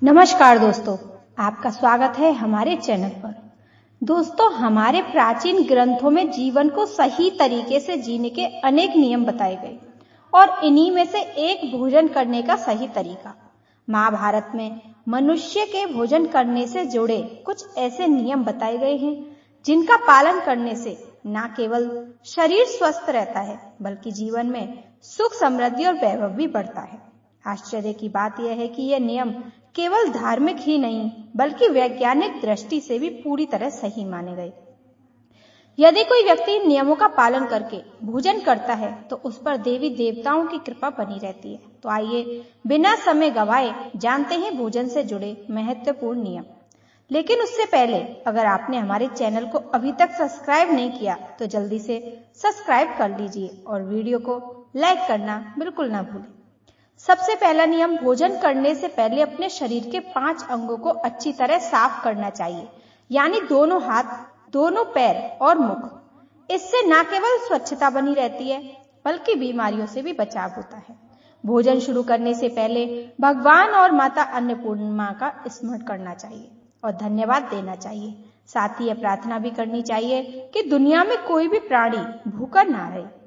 नमस्कार दोस्तों, आपका स्वागत है हमारे चैनल पर। दोस्तों, हमारे प्राचीन ग्रंथों में जीवन को सही तरीके से जीने के अनेक नियम बताए गए और इन्हीं में से एक भोजन करने का सही तरीका। महाभारत में मनुष्य के भोजन करने से जुड़े कुछ ऐसे नियम बताए गए हैं जिनका पालन करने से न केवल शरीर स्वस्थ रहता है बल्कि जीवन में सुख, समृद्धि और वैभव भी बढ़ता है। आश्चर्य की बात यह है कि यह नियम केवल धार्मिक ही नहीं बल्कि वैज्ञानिक दृष्टि से भी पूरी तरह सही माने गए। यदि कोई व्यक्ति नियमों का पालन करके भोजन करता है तो उस पर देवी देवताओं की कृपा बनी रहती है। तो आइए बिना समय गवाए जानते हैं भोजन से जुड़े महत्वपूर्ण नियम। लेकिन उससे पहले अगर आपने हमारे चैनल को अभी तक सब्सक्राइब नहीं किया तो जल्दी से सब्सक्राइब कर लीजिए और वीडियो को लाइक करना बिल्कुल ना भूलें। सबसे पहला नियम, भोजन करने से पहले अपने शरीर के 5 अंगों को अच्छी तरह साफ करना चाहिए, यानी दोनों हाथ, दोनों पैर और मुख। इससे न केवल स्वच्छता बनी रहती है बल्कि बीमारियों से भी बचाव होता है। भोजन शुरू करने से पहले भगवान और माता अन्नपूर्णा का स्मरण करना चाहिए और धन्यवाद देना चाहिए। साथ ही यह प्रार्थना भी करनी चाहिए कि दुनिया में कोई भी प्राणी भूखा ना रहे।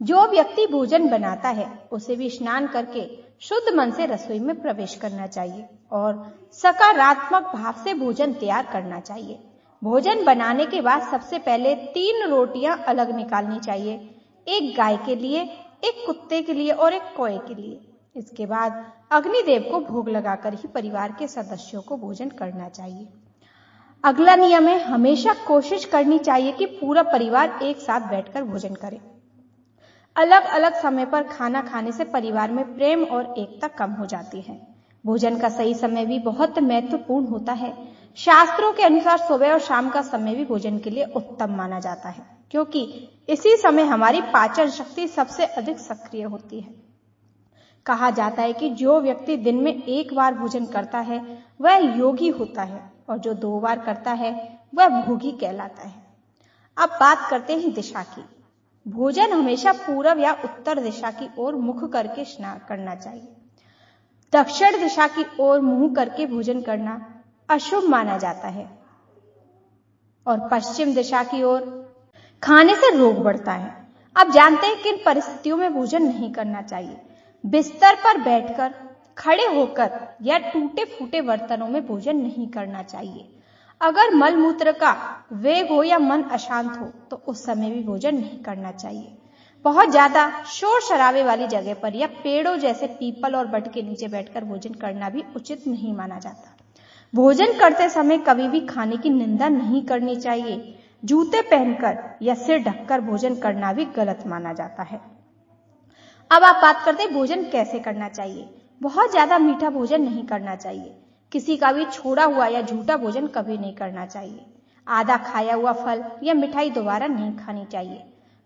जो व्यक्ति भोजन बनाता है उसे भी स्नान करके शुद्ध मन से रसोई में प्रवेश करना चाहिए और सकारात्मक भाव से भोजन तैयार करना चाहिए। भोजन बनाने के बाद सबसे पहले 3 रोटियां अलग निकालनी चाहिए, एक गाय के लिए, एक कुत्ते के लिए और एक कौए के लिए। इसके बाद अग्निदेव को भोग लगाकर ही परिवार के सदस्यों को भोजन करना चाहिए। अगला नियम है, हमेशा कोशिश करनी चाहिए कि पूरा परिवार एक साथ बैठकर भोजन करे। अलग अलग समय पर खाना खाने से परिवार में प्रेम और एकता कम हो जाती है। भोजन का सही समय भी बहुत महत्वपूर्ण होता है। शास्त्रों के अनुसार सुबह और शाम का समय भी भोजन के लिए उत्तम माना जाता है, क्योंकि इसी समय हमारी पाचन शक्ति सबसे अधिक सक्रिय होती है। कहा जाता है कि जो व्यक्ति दिन में 1 बार भोजन करता है वह योगी होता है और जो 2 बार करता है वह भोगी कहलाता है। अब बात करते हैं दिशा की। भोजन हमेशा पूर्व या उत्तर दिशा की ओर मुख करके स्नान करना चाहिए। दक्षिण दिशा की ओर मुंह करके भोजन करना अशुभ माना जाता है और पश्चिम दिशा की ओर खाने से रोग बढ़ता है। अब जानते हैं किन परिस्थितियों में भोजन नहीं करना चाहिए। बिस्तर पर बैठकर, खड़े होकर या टूटे फूटे बर्तनों में भोजन नहीं करना चाहिए। अगर मल मूत्र का वेग हो या मन अशांत हो तो उस समय भी भोजन नहीं करना चाहिए। बहुत ज्यादा शोर शराबे वाली जगह पर या पेड़ों जैसे पीपल और बट के नीचे बैठकर भोजन करना भी उचित नहीं माना जाता। भोजन करते समय कभी भी खाने की निंदा नहीं करनी चाहिए। जूते पहनकर या सिर ढककर भोजन करना भी गलत माना जाता है। अब आप बात करते हैं भोजन कैसे करना चाहिए। बहुत ज्यादा मीठा भोजन नहीं करना चाहिए। किसी का भी छोड़ा हुआ या झूठा भोजन कभी नहीं करना चाहिए। आधा खाया हुआ फल या मिठाई दोबारा नहीं खानी चाहिए।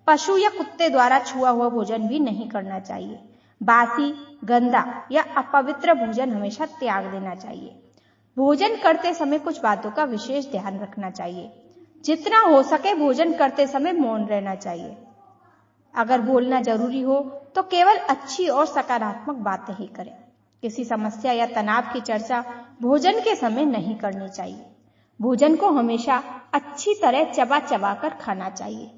पशु या कुत्ते द्वारा छुआ हुआ भोजन भी नहीं करना चाहिए। बासी, गंदा या अपवित्र भोजन हमेशा त्याग देना चाहिए। भोजन करते समय कुछ बातों का विशेष ध्यान रखना चाहिए। जितना हो सके भोजन करते समय मौन रहना चाहिए। अगर बोलना जरूरी हो तो केवल अच्छी और सकारात्मक बातें ही करें। किसी समस्या या तनाव की चर्चा भोजन के समय नहीं करनी चाहिए। भोजन को हमेशा अच्छी तरह चबा चबा कर खाना चाहिए।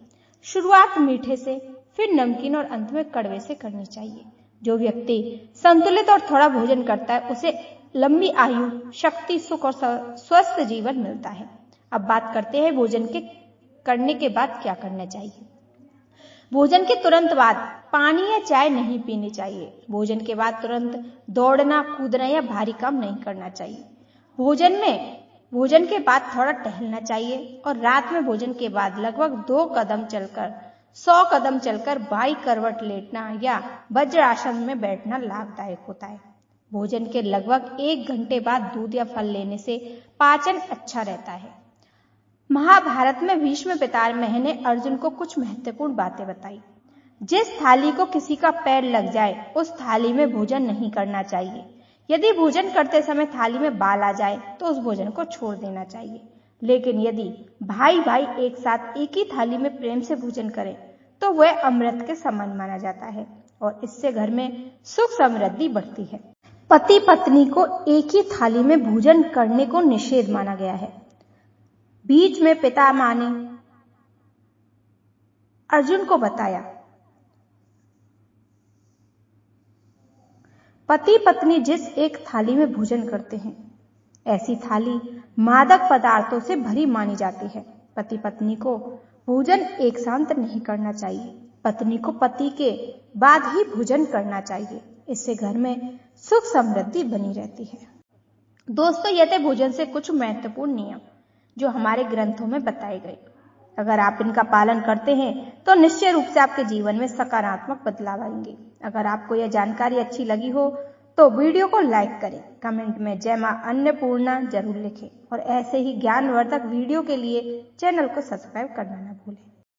शुरुआत मीठे से, फिर नमकीन और अंत में कड़वे से करनी चाहिए। जो व्यक्ति संतुलित और थोड़ा भोजन करता है उसे लंबी आयु, शक्ति, सुख और स्वस्थ जीवन मिलता है। अब बात करते हैं भोजन के करने के बाद क्या करना चाहिए। भोजन के तुरंत बाद पानी या चाय नहीं पीनी चाहिए। भोजन के बाद तुरंत दौड़ना, कूदना या भारी काम नहीं करना चाहिए। भोजन के बाद थोड़ा टहलना चाहिए और रात में भोजन के बाद लगभग 100 कदम चलकर बाई करवट लेटना या वज्रासन में बैठना लाभदायक होता है। भोजन के लगभग 1 घंटे बाद दूध या फल लेने से पाचन अच्छा रहता है। महाभारत में भीष्म पितामह ने अर्जुन को कुछ महत्वपूर्ण बातें बताई। जिस थाली को किसी का पैर लग जाए उस थाली में भोजन नहीं करना चाहिए। यदि भोजन करते समय थाली में बाल आ जाए तो उस भोजन को छोड़ देना चाहिए। लेकिन यदि भाई भाई एक साथ एक ही थाली में प्रेम से भोजन करें तो वह अमृत के समान माना जाता है और इससे घर में सुख समृद्धि बढ़ती है। पति पत्नी को एक ही थाली में भोजन करने को निषेध माना गया है। बीच में पितामह ने अर्जुन को बताया, पति पत्नी जिस एक थाली में भोजन करते हैं, ऐसी थाली मादक पदार्थों से भरी मानी जाती है। पति पत्नी को भोजन एक साथ नहीं करना चाहिए। पत्नी को पति के बाद ही भोजन करना चाहिए। इससे घर में सुख समृद्धि बनी रहती है। दोस्तों, ये थे भोजन से कुछ महत्वपूर्ण नियम जो हमारे ग्रंथों में बताए गए। अगर आप इनका पालन करते हैं तो निश्चय रूप से आपके जीवन में सकारात्मक बदलाव आएंगे। अगर आपको यह जानकारी अच्छी लगी हो तो वीडियो को लाइक करें, कमेंट में जय मां अन्नपूर्णा जरूर लिखें और ऐसे ही ज्ञानवर्धक वीडियो के लिए चैनल को सब्सक्राइब करना न भूलें।